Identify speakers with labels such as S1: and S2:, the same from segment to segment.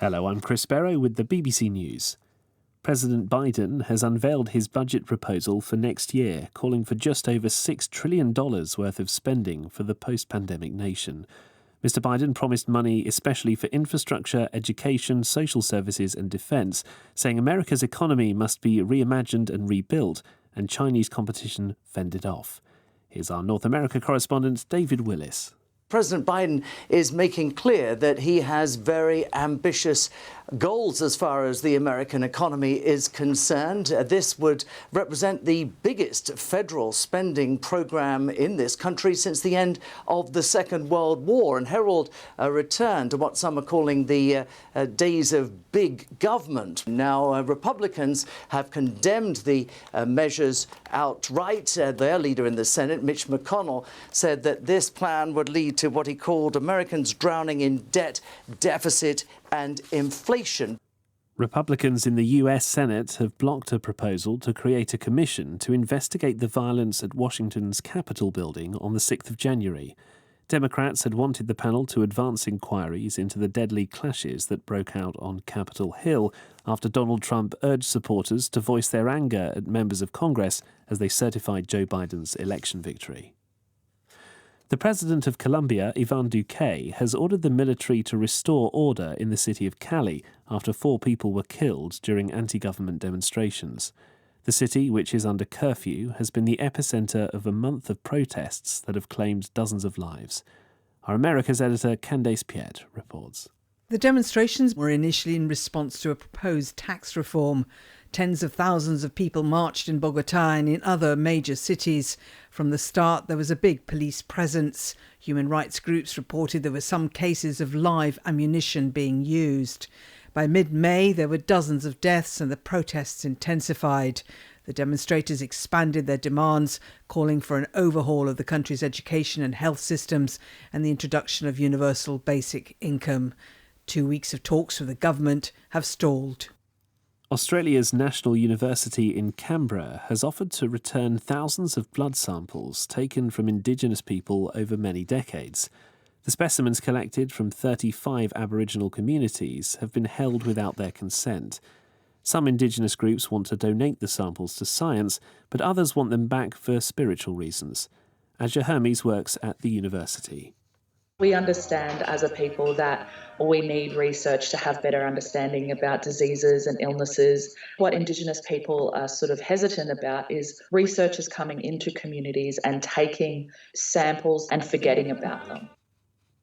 S1: Hello, I'm Chris Barrow with the BBC News. President Biden has unveiled his budget proposal for next year, calling for just over $6 trillion worth of spending for the post-pandemic nation. Mr. Biden promised money especially for infrastructure, education, social services and defence, saying America's economy must be reimagined and rebuilt and Chinese competition fended off. Here's our North America correspondent, David Willis.
S2: President Biden is making clear that he has very ambitious goals as far as the American economy is concerned. This would represent the biggest federal spending program in this country since the end of the Second World War and herald a return to what some are calling the days of big government. Now, Republicans have condemned the measures outright. Their leader in the Senate, Mitch McConnell, said that this plan would lead to what he called Americans drowning in debt, deficit and inflation.
S1: Republicans in the US Senate have blocked a proposal to create a commission to investigate the violence at Washington's Capitol building on the 6th of January. Democrats had wanted the panel to advance inquiries into the deadly clashes that broke out on Capitol Hill after Donald Trump urged supporters to voice their anger at members of Congress as they certified Joe Biden's election victory. The president of Colombia, Iván Duque, has ordered the military to restore order in the city of Cali after 4 people were killed during anti-government demonstrations. The city, which is under curfew, has been the epicenter of a month of protests that have claimed dozens of lives. Our Americas editor, Candace Piet, reports.
S3: The demonstrations were initially in response to a proposed tax reform. Tens of thousands of people marched in Bogotá and in other major cities. From the start, there was a big police presence. Human rights groups reported there were some cases of live ammunition being used. By mid-May, there were dozens of deaths and the protests intensified. The demonstrators expanded their demands, calling for an overhaul of the country's education and health systems and the introduction of universal basic income. 2 weeks of talks with the government have stalled.
S1: Australia's National University in Canberra has offered to return thousands of blood samples taken from Indigenous people over many decades. The specimens collected from 35 Aboriginal communities have been held without their consent. Some Indigenous groups want to donate the samples to science, but others want them back for spiritual reasons. Adja Hermes works at the university.
S4: We understand as a people that we need research to have better understanding about diseases and illnesses. What Indigenous people are sort of hesitant about is researchers coming into communities and taking samples and forgetting about them.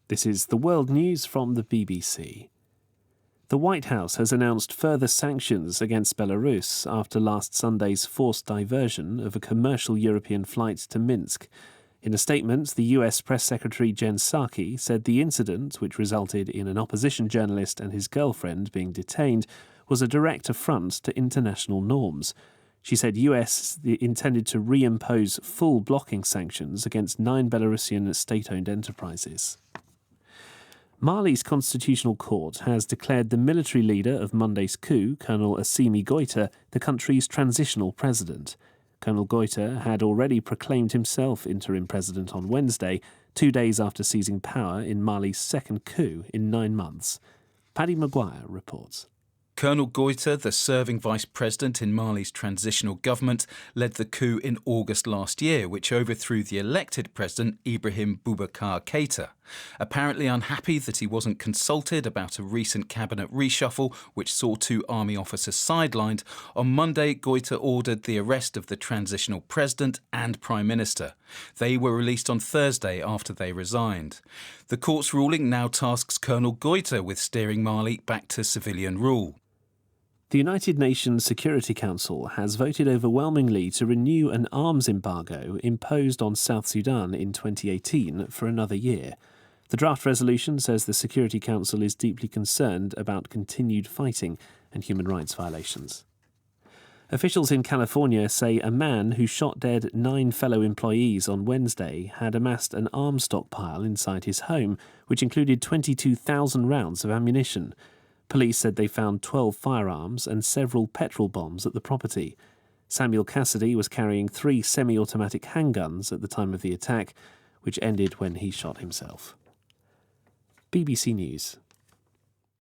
S1: This is the World News from the BBC. The White House has announced further sanctions against Belarus after last Sunday's forced diversion of a commercial European flight to Minsk. In a statement, the US Press Secretary Jen Psaki said the incident, which resulted in an opposition journalist and his girlfriend being detained, was a direct affront to international norms. She said US intended to reimpose full blocking sanctions against 9 Belarusian state-owned enterprises. Mali's constitutional court has declared the military leader of Monday's coup, Colonel Assimi Goïta, the country's transitional president. Colonel Goïta had already proclaimed himself interim president on Wednesday, 2 days after seizing power in Mali's second coup in 9 months. Paddy Maguire reports.
S5: Colonel Goïta, the serving vice president in Mali's transitional government, led the coup in August last year, which overthrew the elected president Ibrahim Boubacar Keïta. Apparently unhappy that he wasn't consulted about a recent cabinet reshuffle, which saw 2 army officers sidelined, on Monday Goïta ordered the arrest of the transitional president and prime minister. They were released on Thursday after they resigned. The court's ruling now tasks Colonel Goïta with steering Mali back to civilian rule.
S1: The United Nations Security Council has voted overwhelmingly to renew an arms embargo imposed on South Sudan in 2018 for another year. The draft resolution says the Security Council is deeply concerned about continued fighting and human rights violations. Officials in California say a man who shot dead 9 fellow employees on Wednesday had amassed an arms stockpile inside his home, which included 22,000 rounds of ammunition. Police said they found 12 firearms and several petrol bombs at the property. Samuel Cassidy was carrying 3 semi-automatic handguns at the time of the attack, which ended when he shot himself. BBC News.